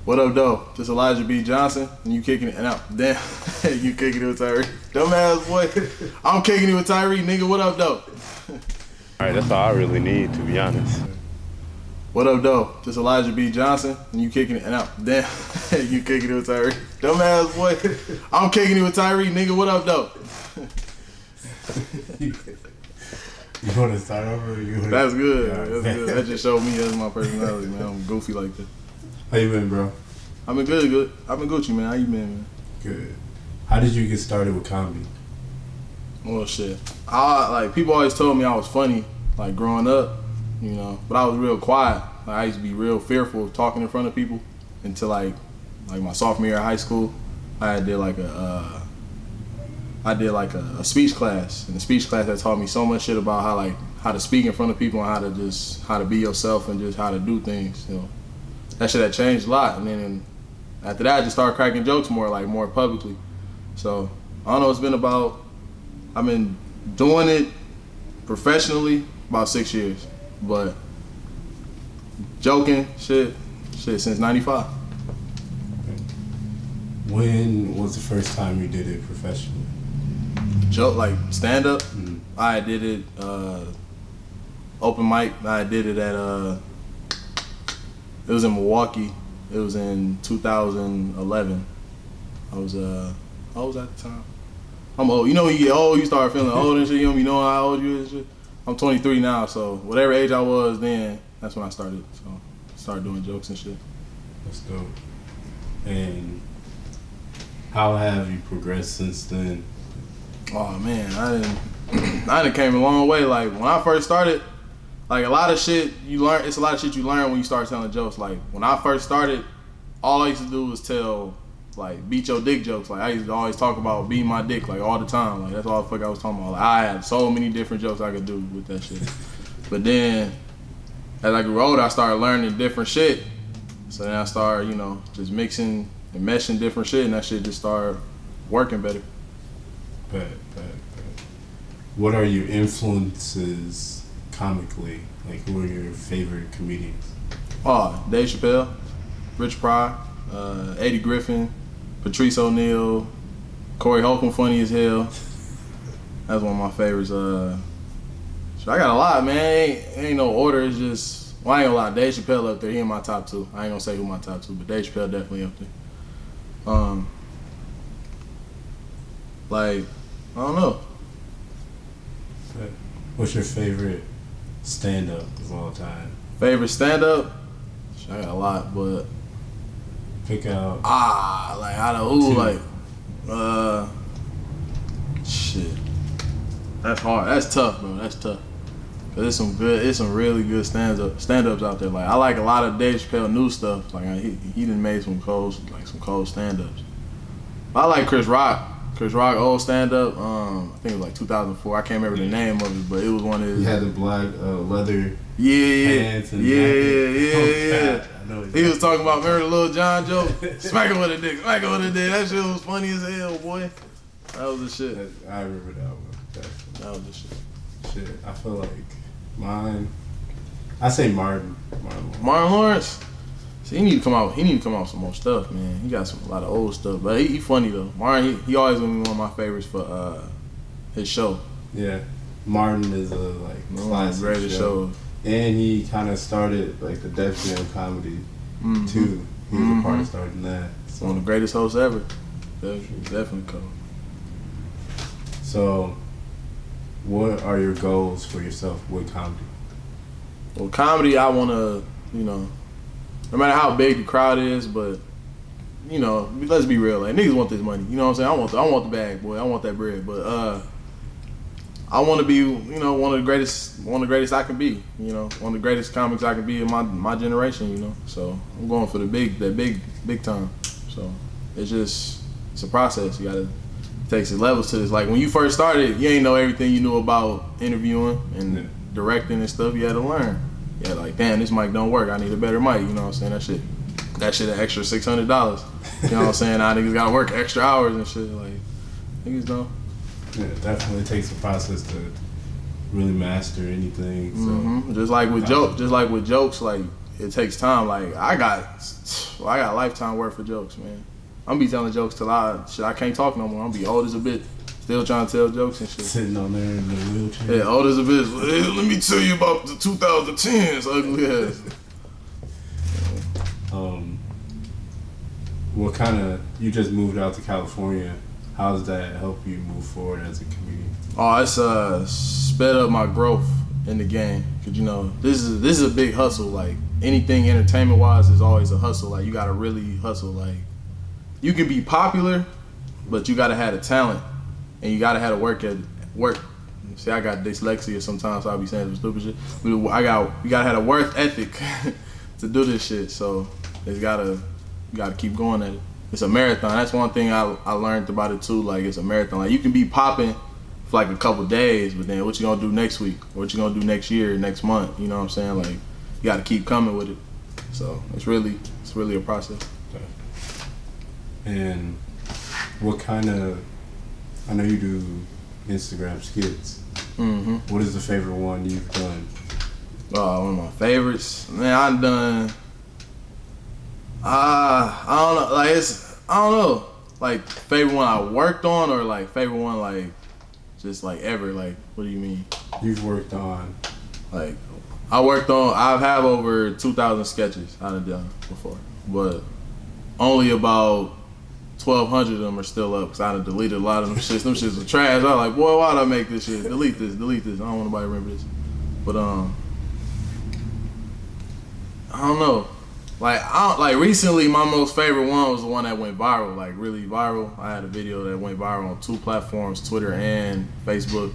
What up, though? Just Elijah B. Johnson, and you kicking it. And damn, you kicking it with Tyree. Dumbass boy. I'm kicking it with Tyree, nigga. What up, though? All right, that's all I really need, to be honest. What up, though? Just Elijah B. Johnson, and you kicking it. And damn, you kicking it with Tyree. Dumbass boy. I'm kicking it with Tyree, nigga. What up, though? You want to start over? That's good. Yeah. That's good. That just showed me that's my personality, man. I'm goofy like that. How you been, bro? I've been good. I've been Gucci, man. How you been, man? Good. How did you get started with comedy? Well, shit. People always told me I was funny, like, growing up, you know, but I was real quiet. Like, I used to be real fearful of talking in front of people until, like my sophomore year of high school. I did like a speech class, and the speech class that taught me so much shit about how to speak in front of people and how to be yourself and just how to do things, you know. That shit had changed a lot, and then after that I just started cracking jokes more publicly. So I don't know, I've been doing it professionally about 6 years, but joking shit since '95. When was the first time you did it professionally? Joke, like stand up. Mm-hmm. I did it open mic. I did it at it was in Milwaukee. It was in 2011. I was at the time. I'm old. You know when you get old, you start feeling old and shit. You know how old you is and shit. I'm 23 now, so whatever age I was then, that's when I started. So I started doing jokes and shit. That's dope. And how have you progressed since then? Oh man, I done came a long way. Like when I first started, like a lot of shit you learn. It's a lot of shit you learn when you start telling jokes. Like when I first started, all I used to do was tell like beat your dick jokes. Like I used to always talk about beating my dick like all the time. Like that's all the fuck I was talking about. Like I had so many different jokes I could do with that shit. But then as I grew older, I started learning different shit. So then I started, you know, just mixing and meshing different shit, and that shit just started working better. But what are your influences comically? Like, who are your favorite comedians? Oh, Dave Chappelle, Rich Pryor, Eddie Griffin, Patrice O'Neal, Corey Holcomb, funny as hell. That's one of my favorites. So I got a lot, man. Ain't no order. It's just, well, I ain't gonna lie. Dave Chappelle up there. He in my top two. I ain't gonna say who my top two, but Dave Chappelle definitely up there. Like, I don't know. What's your favorite stand-up of all time? Favorite stand-up? I got a lot, but pick out. Like out of who? Like, shit. That's hard. That's tough, bro. That's tough. Cause it's some really good stand-ups out there. Like I like a lot of Dave Chappelle new stuff. Like he done made some cold stand-ups. I like Chris Rock. Chris Rock old stand-up. I think it was like 2004. I can't remember the name of it, but it was one of his. He had the black leather pants and jacket. He was talking about, remember the Lil Jon joke? Smack him with a dick. That shit was funny as hell, boy. That was the shit. I remember that one. Definitely. That was the shit. Shit, I feel like mine. I say Martin. Martin Lawrence. See, he need to come out with some more stuff, man. He got a lot of old stuff, but he funny though. Martin, he always gonna be one of my favorites for his show. Yeah, Martin is a classic greatest show. And he kind of started like the Def Jam comedy too. He was a part of starting that. So. One of the greatest hosts ever. Definitely cool. So, what are your goals for yourself with comedy? Well, comedy, I wanna, you know. No matter how big the crowd is, but you know, let's be real. Like niggas want this money. You know what I'm saying? I want the bag, boy. I want that bread. But I want to be, you know, one of the greatest I can be. You know, one of the greatest comics I can be in my generation. You know, so I'm going for that big time. So it's a process. You gotta take some levels to this. Like when you first started, you ain't know everything you knew about interviewing and directing and stuff. You had to learn. Yeah, like damn, this mic don't work. I need a better mic. You know what I'm saying? That shit an extra $600. You know what I'm saying? Now niggas gotta work extra hours and shit. Like niggas don't. Yeah, it definitely takes a process to really master anything. So just like with jokes, like it takes time. Like I got Well, I got a lifetime worth of jokes, man. I'm be telling jokes till I can't talk no more. I'm be old as a bitch, still trying to tell jokes and shit. Sitting on there in the wheelchair. Yeah, old as a bitch. Hey, let me tell you about the 2010s, ugly ass. What kind of, you just moved out to California. How does that help you move forward as a comedian? Oh, it's sped up my growth in the game. Cause you know, this is a big hustle. Like anything entertainment wise is always a hustle. Like you gotta really hustle. Like you can be popular, but you gotta have the talent, and you gotta have to work. See, I got dyslexia sometimes, so I be saying some stupid shit. You gotta have a work ethic to do this shit. So you gotta keep going at it. It's a marathon. That's one thing I learned about it too. Like it's a marathon. Like you can be popping for like a couple days, but then what you gonna do next week? What you gonna do next year, next month? You know what I'm saying? Like you gotta keep coming with it. So it's really a process. And what kind of, I know you do Instagram skits. Mm-hmm. What is the favorite one you've done? One of my favorites, man. I've done. I don't know. Like I don't know. Like favorite one I worked on, or like favorite one like just like ever. Like what do you mean? You've worked on. Like I have over 2,000 sketches I've done before, but only about 1,200 of them are still up because I done deleted a lot of them shits. Them shits are trash. I was like, boy, why'd I make this shit? Delete this. I don't want nobody to remember this. But I don't know. Like recently, my most favorite one was the one that went viral, like really viral. I had a video that went viral on 2 platforms, Twitter and Facebook,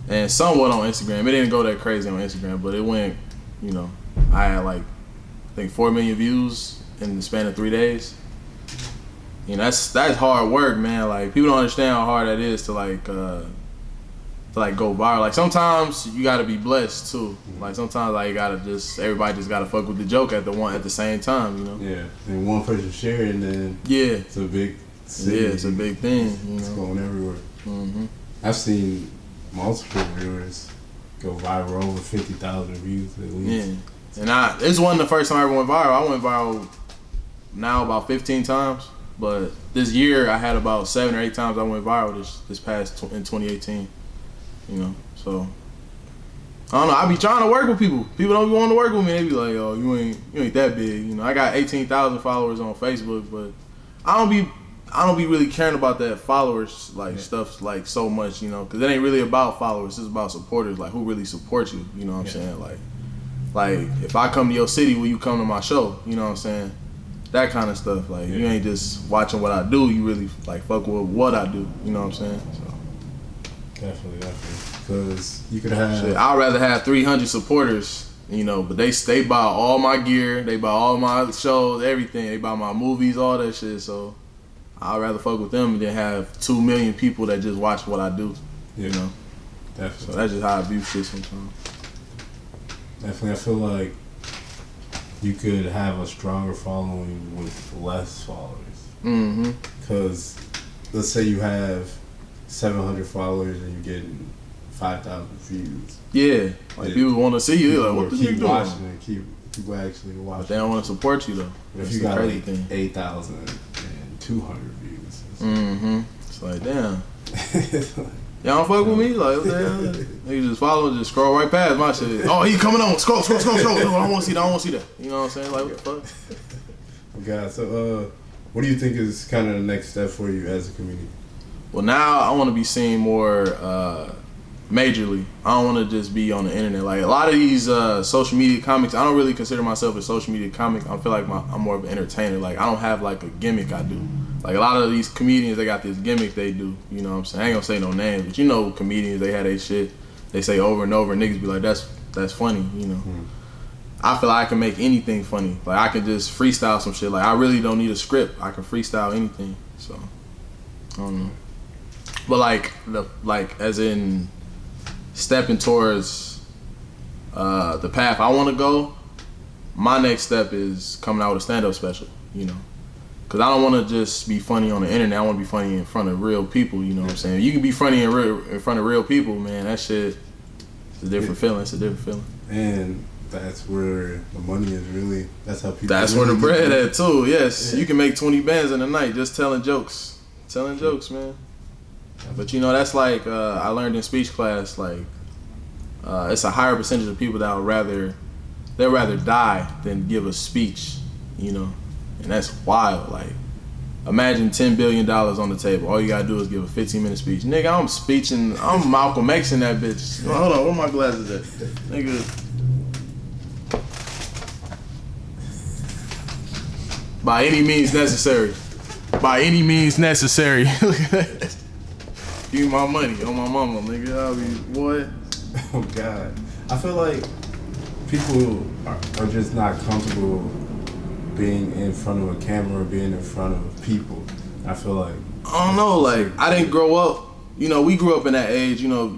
and somewhat on Instagram. It didn't go that crazy on Instagram, but it went, you know, I had like, I think 4 million views in the span of 3 days. You know, that's hard work, man. Like people don't understand how hard that is to go viral. Like sometimes you gotta be blessed too. Like sometimes like you gotta everybody just gotta fuck with the joke at the same time, you know? Yeah. And one person sharing, then it's a big city. Yeah, it's a big thing. It's going everywhere. Mm-hmm. I've seen multiple viewers go viral, over 50,000 views at least. Yeah. And this wasn't the first time I ever went viral. I went viral now about 15 times. But this year I had about 7 or 8 times I went viral this past in 2018. You know, so I don't know. I be trying to work with people. People don't be wanting to work with me. They be like, "Oh, you ain't that big." You know, I got 18,000 followers on Facebook, but I don't be really caring about that followers stuff like so much. You know, because it ain't really about followers. It's about supporters. Like who really supports you. You know what I'm saying? Like if I come to your city, will you come to my show? You know what I'm saying? That kind of stuff. Like you ain't just watching what I do. You really like fuck with what I do. You know what I'm saying? So. Definitely. Because you could have. Shit, I'd rather have 300 supporters, you know, but they buy all my gear, they buy all my shows, everything. They buy my movies, all that shit. So I'd rather fuck with them than have 2 million people that just watch what I do. Yeah. You know? Definitely. So that's just how I view shit sometimes. Definitely. I feel like you could have a stronger following with less followers. Mm-hmm. Because let's say you have 700 followers and you're getting 5,000 views. Yeah, like people want to see you. Like, what the keep you watching doing? and keep actually watching. But they don't want to support you though. But if you got like 8,200 views. Mm-hmm. It's like damn. Y'all don't fuck with me? Like, what the hell? They just follow, just scroll right past my shit. Oh, he coming on. Scroll. No, I don't want to see that. You know what I'm saying? Like, what the fuck? Okay, so what do you think is kind of the next step for you as a comedian? Well, now I want to be seen more majorly. I don't want to just be on the internet. Like a lot of these social media comics, I don't really consider myself a social media comic. I feel like I'm more of an entertainer. Like I don't have like a gimmick I do. Like a lot of these comedians, they got this gimmick they do. You know what I'm saying? I ain't gonna say no names, but you know comedians, they have their shit. They say over and over, and niggas be like, that's funny, you know. I feel like I can make anything funny. Like I can just freestyle some shit. Like I really don't need a script. I can freestyle anything. So I don't know. But like as in stepping towards the path I want to go, my next step is coming out with a stand-up special, you know. Because I don't want to just be funny on the internet. I want to be funny in front of real people, you know what I'm saying? You can be funny in front of real people, man. That shit, it's a different feeling. It's a different feeling. And that's where the money is really. That's how people. That's really where the bread at too. Yes, Yeah. you can make 20 bands in a night just telling jokes, man. But you know, that's like I learned in speech class. Like it's a higher percentage of people that they'd rather die than give a speech. You know, and that's wild. Like imagine $10 billion on the table. All you gotta do is give a 15-minute speech. Nigga, I'm Malcolm X in that bitch. Hold on, where my glasses at? Nigga. By any means necessary. By any means necessary. Give me my money on my mama, nigga. I'll be, boy. Oh, God. I feel like people are just not comfortable being in front of a camera, being in front of people. I feel like I don't know, like I didn't grow up. You know, we grew up in that age. You know,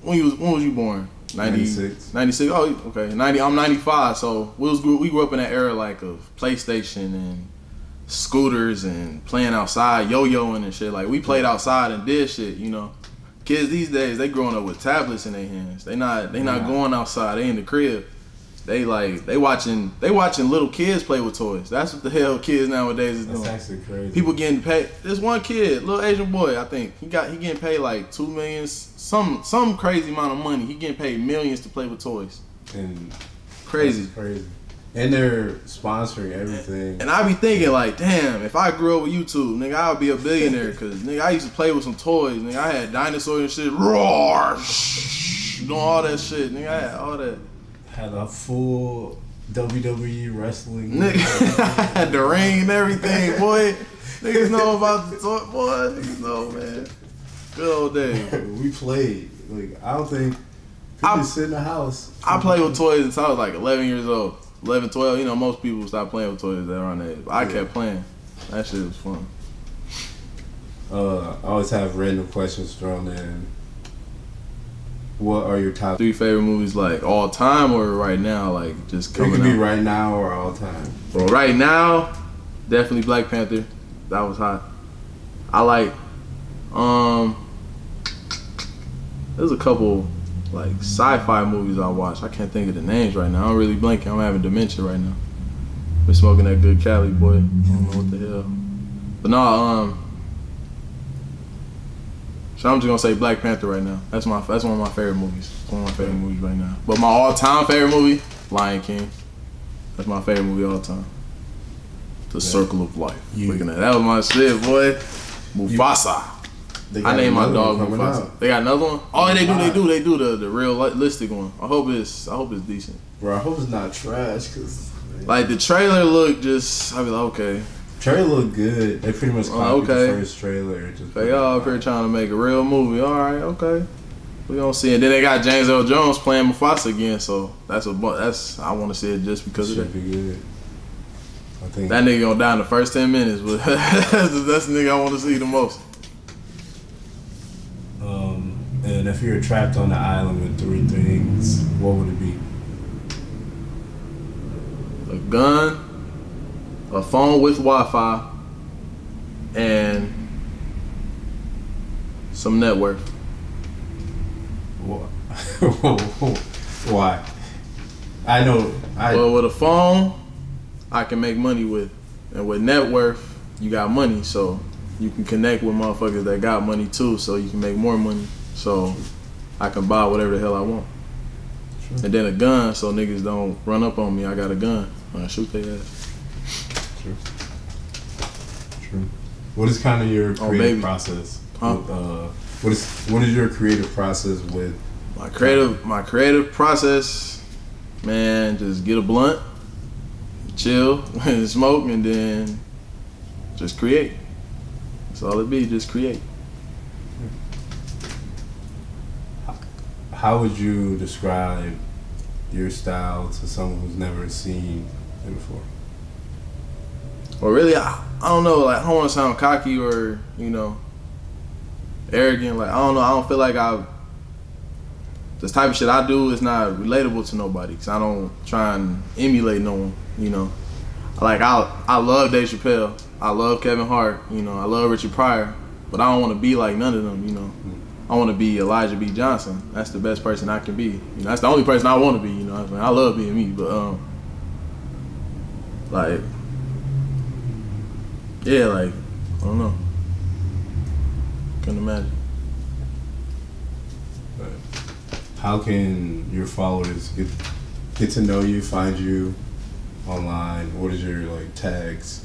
when was you born? 96. 96. Oh, okay. 90. I'm 95. So we grew up in that era like of PlayStation and scooters and playing outside, yo-yoing and shit. Like we played outside and did shit. You know, kids these days they growing up with tablets in their hands. They not going outside. They in the crib. They watching little kids play with toys. That's what the hell kids nowadays is doing. That's actually crazy. People getting paid. This one kid, little Asian boy, I think he getting paid like $2 million, some crazy amount of money. He getting paid millions to play with toys. And crazy. That's crazy. And they're sponsoring everything. And I be thinking like, damn, if I grew up with YouTube, nigga, I would be a billionaire. Cause nigga, I used to play with some toys. Nigga, I had dinosaurs and shit. Roar, doing all that shit. Nigga, I had all that. Had a full WWE wrestling. Nigga, I had the ring and everything, boy. Niggas know about the toy, boy. Niggas know, man. Good old days. We played. Like I don't think people sit in the house. I played with toys since I was like 11 years old. 11, 12. You know, most people stop playing with toys that around that age. But I kept playing. That shit was fun. I always have random questions thrown in. What are your top 3 favorite movies, like all time or right now, like just coming out? It could be right now or all time. Well, right now, definitely Black Panther. That was hot. I like. There's a couple like sci-fi movies I watched. I can't think of the names right now. I'm really blanking. I'm having dementia right now. Been smoking that good Cali, boy. I don't know what the hell. But no, so I'm just gonna say Black Panther right now. That's one of my favorite movies. One of my favorite movies right now. But my all-time favorite movie, Lion King. That's my favorite movie all time. The Circle of Life. Looking at that was my shit, boy. Mufasa. I named my dog Mufasa. They got another one. Oh, they do the realistic one. I hope it's decent. Bro, I hope it's not trash, cause like the trailer looked just. I be like, okay. Trailer looked good. They pretty much copied the first trailer. They all up here trying to make a real movie. All right, okay. We gonna see it. Then they got James Earl Jones playing Mufasa again, so that's I want to see it just because of that. Should be good. I think That nigga gonna die in the first 10 minutes, but that's the nigga I want to see the most. And if you're trapped on the island with 3 things, what would it be? A gun, a phone with Wi-Fi, and some net worth. Why? I know. Well, with a phone, I can make money with, and with net worth, you got money, so you can connect with motherfuckers that got money too, so you can make more money. So I can buy whatever the hell I want. Sure. And then a gun, so niggas don't run up on me. I got a gun. I shoot their ass. True. What is kind of your creative process? Huh? What is your creative process with? My creative process, man, just get a blunt, chill, and smoke, and then just create. That's all it be, just create. How would you describe your style to someone who's never seen it before? Well, really, I don't know. Like, I don't want to sound cocky or, you know, arrogant. Like, I don't know. I don't feel like this type of shit I do is not relatable to nobody, because I don't try and emulate no one, you know. Like, I love Dave Chappelle. I love Kevin Hart. You know, I love Richard Pryor. But I don't want to be like none of them, you know. I want to be Elijah B. Johnson. That's the best person I can be. You know, that's the only person I want to be. You know, what I mean? I love being me, but like, yeah, like, I don't know. Couldn't imagine. How can your followers get to know you, find you online? What is your like tags?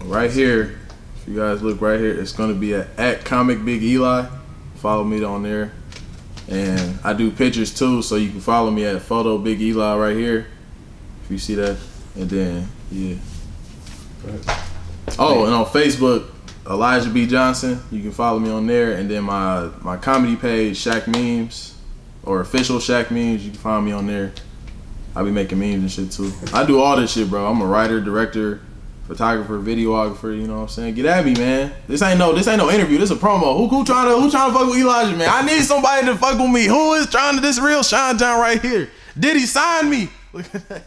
Right here, if you guys look right here, it's gonna be at Comic Big Eli. Follow me on there, and I do pictures too, so you can follow me at Photo Big Eli right here, if you see that. And then yeah. Right. Oh, and on Facebook, Elijah B. Johnson. You can follow me on there, and then my comedy page, Shaq Memes, or official Shaq Memes. You can find me on there. I be making memes and shit too. I do all this shit, bro. I'm a writer, director, photographer, videographer. You know what I'm saying? Get at me, man. This ain't no interview. This a promo. Who trying to fuck with Elijah, man? I need somebody to fuck with me. Who is trying to? This real Sean John right here. Did he sign me? Look at that.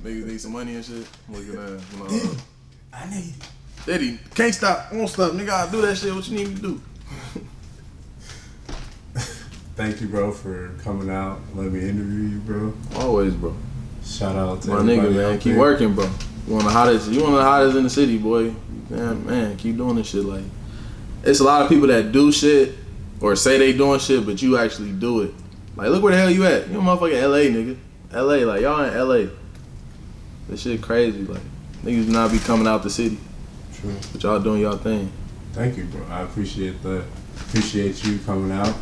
Niggas need some money and shit. Look at that. I need. Diddy, can't stop, won't stop. Nigga, I'll do that shit. What you need me to do? Thank you, bro, for coming out. Let me interview you, bro. Always, bro. Shout out to my everybody nigga, man. out Keep there. working, bro. You one of the hottest in the city, boy. Man, keep doing this shit. Like, it's a lot of people that do shit or say they doing shit, but you actually do it. Like, look where the hell you at. You motherfucking LA, nigga. LA, like, y'all in LA. This shit crazy. Like, niggas do not be coming out the city. True. But y'all doing y'all thing. Thank you, bro. I appreciate that. Appreciate you coming out,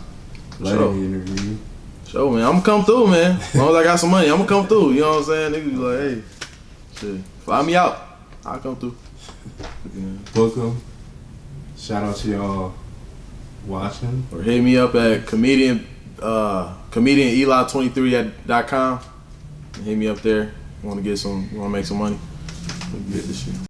letting me interview you. Sure, man. I'm gonna come through, man. As long as I got some money, I'm gonna come through. You know what I'm saying? Niggas be like, hey, shit, fly me out. I'll come through. Book 'em. Shout out to y'all watching. Or hit me up at comedianeli23.com. Hit me up there. You wanna make some money? Get this shit.